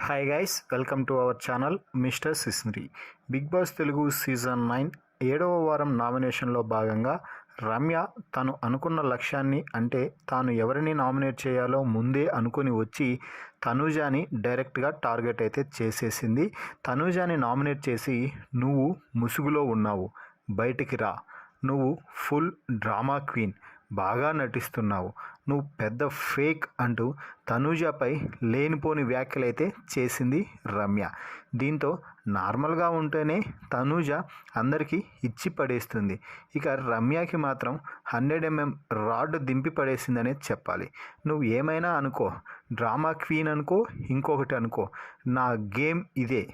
Hi guys, welcome to our channel mister సిస్నరీ. Big boss Telugu season 9 7వ వారం నామినేషన్లో భాగంగా రమ్య తను అనుకున్న లక్ష్యాన్ని, అంటే తాను ఎవరిని నామినేట్ చేయాలో ముందే అనుకుని వచ్చి తనూజాని డైరెక్ట్గా టార్గెట్ అయితే చేసేసింది. తనూజాని నామినేట్ చేసి, నువ్వు ముసుగులో ఉన్నావు, బయటికి రా, నువ్వు ఫుల్ డ్రామా క్వీన్, బాగా నటిస్తున్నావు, నువ్వు పెద్ద ఫేక్ అంటూ తనూజపై లేనిపోని వ్యాఖ్యలైతే చేసింది రమ్య. దీంతో నార్మల్గా ఉంటేనే తనూజ అందరికీ ఇచ్చి పడేస్తుంది. ఇక రమ్యకి మాత్రం 100mm రాడ్ దింపి పడేసిందనే చెప్పాలి. నువ్వు ఏమైనా అనుకో, డ్రామా క్వీన్ అనుకో, ఇంకొకటి అనుకో, నా గేమ్ ఇదే,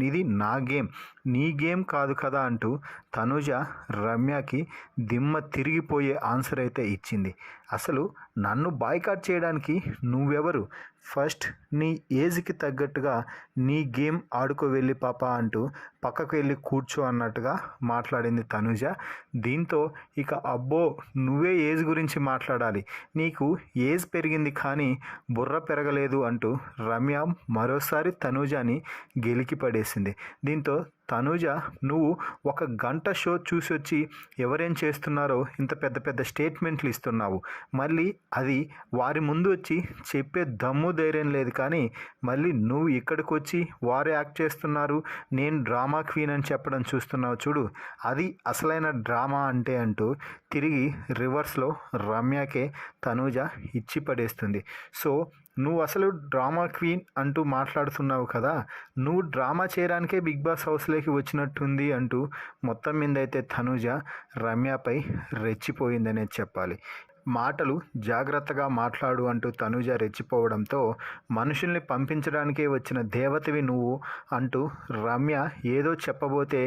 ఇది నా గేమ్, నీ గేమ్ కాదు కదా అంటూ తనూజ రమ్యకి దిమ్మ తిరిగిపోయే ఆన్సర్ అయితే ఇచ్చింది. అసలు నన్ను బాయ్కాట్ చేయడానికి నువ్వెవరు? ఫస్ట్ నీ ఏజ్కి తగ్గట్టుగా నీ గేమ్ ఆడుకో వెళ్ళి పాప అంటూ పక్కకు వెళ్ళి కూర్చో అన్నట్టుగా మాట్లాడింది తనూజ. దీంతో ఇక అబ్బో, నువ్వే ఏజ్ గురించి మాట్లాడాలి, నీకు ఏజ్ పెరిగింది కానీ బుర్ర పెరగలేదు అంటూ రమ్య మరోసారి తనూజని గెలికి పడేసింది. దీంతో తనూజ, నువ్వు ఒక గంట షో చూసి వచ్చి ఎవరేం చేస్తున్నారో ఇంత పెద్ద పెద్ద స్టేట్మెంట్లు ఇస్తున్నావు, మళ్ళీ అది వారి ముందు వచ్చి చెప్పే దమ్ము ధైర్యం లేదు, కానీ మళ్ళీ నువ్వు ఇక్కడికి వచ్చి వారు యాక్ట్ చేస్తున్నారు, నేను డ్రామా క్వీన్ అని చెప్పడం చూస్తున్నావు చూడు, అది అసలైన డ్రామా అంటే అంటూ తిరిగి రివర్స్లో రమ్యకే తనూజ ఇచ్చి పడేస్తుంది. సో నువ్వు అసలు డ్రామా క్వీన్ అంటూ మాట్లాడుతున్నావు కదా, నువ్వు డ్రామా చేయడానికే బిగ్ బాస్ హౌస్లోకి వచ్చినట్టుంది అంటూ మొత్తం మీద అయితే తనూజ రమ్యపై రెచ్చిపోయిందనే చెప్పాలి. మాటలు జాగ్రత్తగా మాట్లాడు అంటూ తనూజ రెచ్చిపోవడంతో మనుషుల్ని పంపించడానికే వచ్చిన దేవతవి నువ్వు అంటూ రమ్య ఏదో చెప్పబోతే,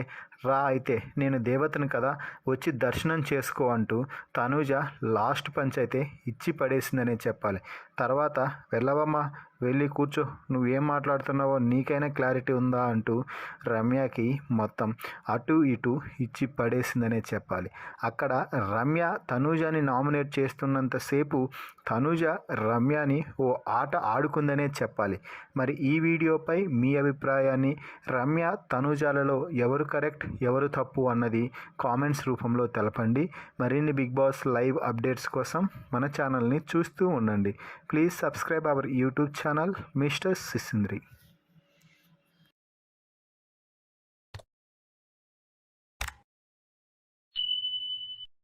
రా అయితే నేను దేవతను కదా, వచ్చి దర్శనం చేసుకో అంటూ తనూజ లాస్ట్ పంచ్ అయితే ఇచ్చి పడేసిందనే చెప్పాలి. తర్వాత వెళ్ళవమ్మా, వెళ్ళి కూర్చో, నువ్వేం మాట్లాడుతున్నావో నీకైనా క్లారిటీ ఉందా అంటూ రమ్యకి మొత్తం అటు ఇటు ఇచ్చి పడేసిందనే చెప్పాలి. అక్కడ రమ్య తనూజని నామినేట్ చేస్తున్నంతసేపు తనూజ రమ్యని ఓ ఆట ఆడుకుందనే చెప్పాలి. మరి ఈ వీడియోపై మీ అభిప్రాయాన్ని, రమ్య తనూజాలలో ఎవరు కరెక్ట్ ఎవరు తప్పు అన్నది కామెంట్స్ రూపంలో తెలపండి. మరిన్ని బిగ్ బాస్ లైవ్ అప్డేట్స్ కోసం మన ఛానల్ని చూస్తూ ఉండండి. Please subscribe our YouTube channel mister సిసింద్రి.